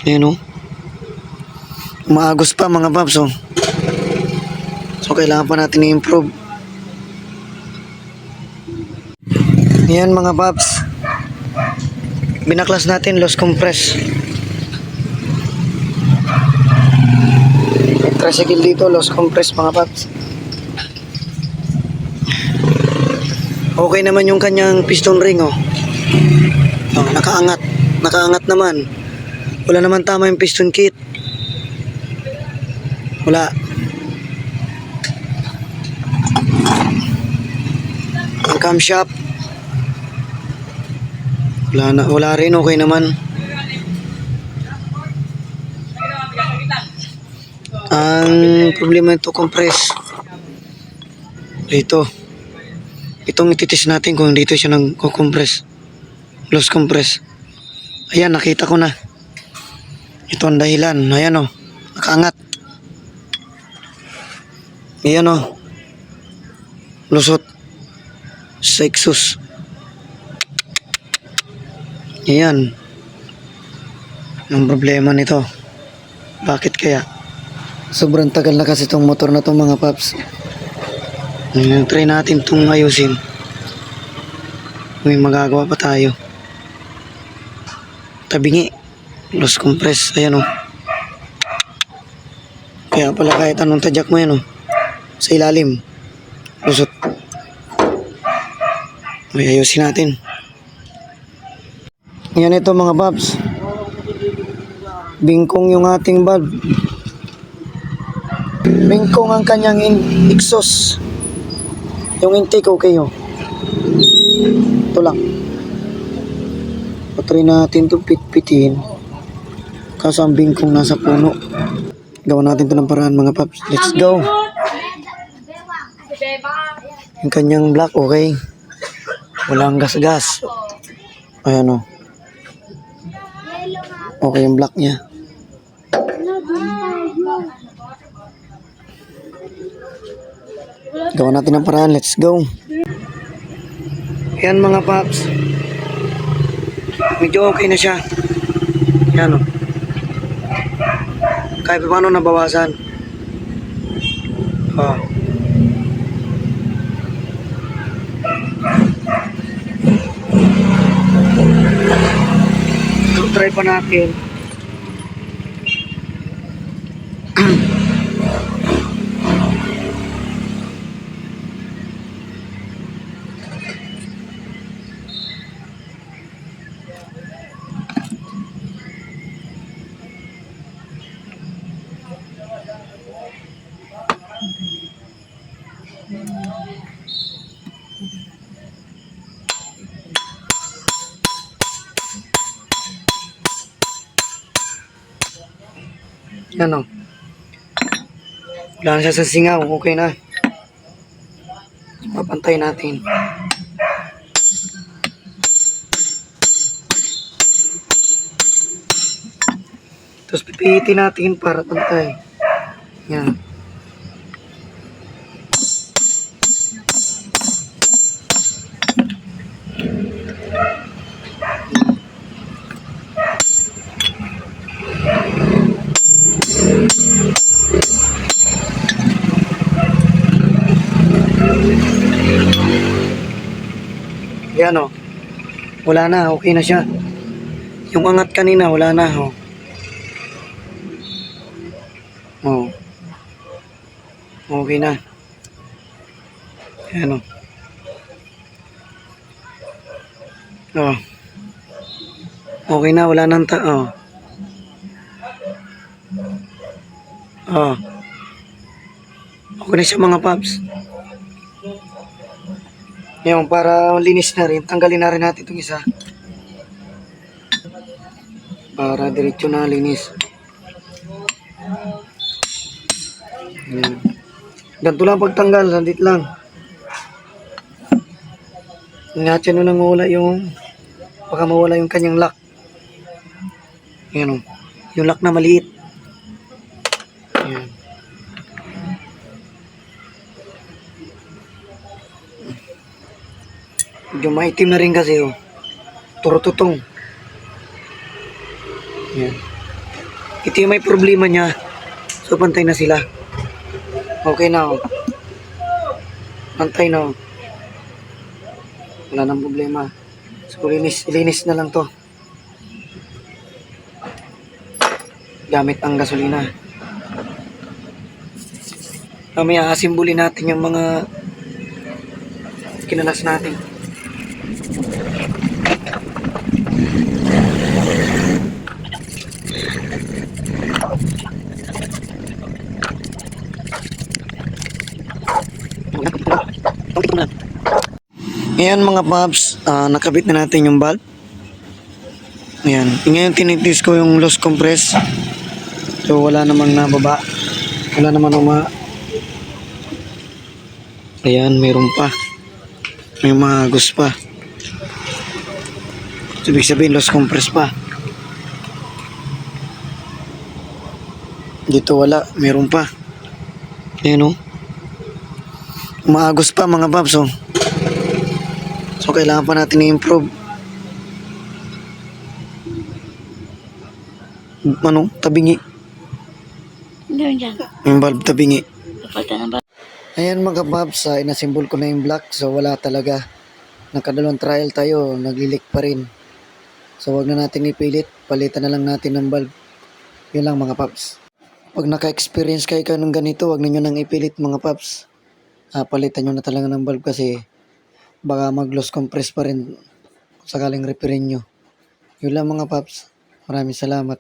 Ayan o. Umaagos pa mga paps oh. So kailangan pa natin i-improve. Ayan mga paps. Binaklas natin loss compress. Tricycle dito, loss compress mga paps. Okay naman yung kanyang piston ring oh. Oh, nakaangat. Nakaangat naman. Wala naman tama yung piston kit. Wala. Ang camshaft. Wala rin, okay naman. Ang problema ito, compress. Dito. Itong ititis natin kung dito siya nag-compress. Loss compress. Ayan, nakita ko na. Ito ang dahilan. Ayan o. Nakaangat. Ayan o. Lusot. Sa exhaust. Ayan. Ang problema nito. Bakit kaya? Sobrang tagal na kasi itong motor na itong mga paps. Try natin itong ayusin. May magagawa pa tayo. Tabingi. Loss compress. Ayan o. Kaya pala kahit anong tadyak mo yan o. Sa ilalim. Lusot. May ayusin natin. Yan ito mga paps. Bingkong yung ating valve. Bingkong ang kanyang exhaust. Yung intake okay oh. Ito lang. Patry natin ito pitpitin. Kaso ang bingkong nasa puno. Gawa natin ito ng paraan mga paps. Let's go. Yung kanyang block okay. Walang gas-gas. Ayan o. Okay yung block niya. Gawa natin ng paraan. Let's go. Yan mga paps. Medyo okay na siya. Yan o. Kahit paano nabawasan. Oh. Try pa natin. Yan o. Wala na siya sa singaw. Okay na. Papantay natin. Tapos pipihitin natin para pantay. Yan. Yan o. Wala na. Okay na siya. Yung angat kanina wala na o. Oh. Okay na. Yan o. Oh. Okay na. Wala nang oh. Oh. Okay na siya mga paps. Yan, para linis na rin. Tanggalin na rin natin itong isa. Para diretso na linis. Yan. Ganito lang pagtanggal. Sandit lang. Ingatyan nyo nang mawala yung baka mawala yung kanyang lock. Yan o. Yung lock na maliit. Yan. Medyo maitim na rin kasi oh. Turututong. Yan. Ito yung may problema niya. So, pantay na sila. Okay na, oh. Pantay na, oh. Wala nang problema. So, linis na lang to. Gamit ang gasolina. Mamaya, asimbuli natin yung mga kinalas natin. Ngayon mga paps, nakabit na natin yung valve. Ayan. Ngayon tinitis ko yung loose compress. So wala namang nababa. Wala naman Ayan, mayroon pa. May mga agos pa. So, ibig sabihin loose compress pa. Dito wala, mayroon pa. Ayan o. Umaagos pa mga paps oh. So kailangan pa natin i-improve. Tabingi. Doon dyan. Yung valve tabingi. Kapalta ng ba? Ayan mga paps, inasimbol ko na yung block. So wala talaga. Nakadalawang trial tayo, naglilik pa rin. So wag na natin ipilit. Palitan na lang natin ng valve. Yun lang mga paps. Pag naka-experience kayo ng ganito, wag ninyo nang ipilit mga paps. Palitan nyo na talaga ng valve kasi baka mag-loss compress pa rin kung sakaling repairin nyo. Yun lang mga paps. Maraming salamat.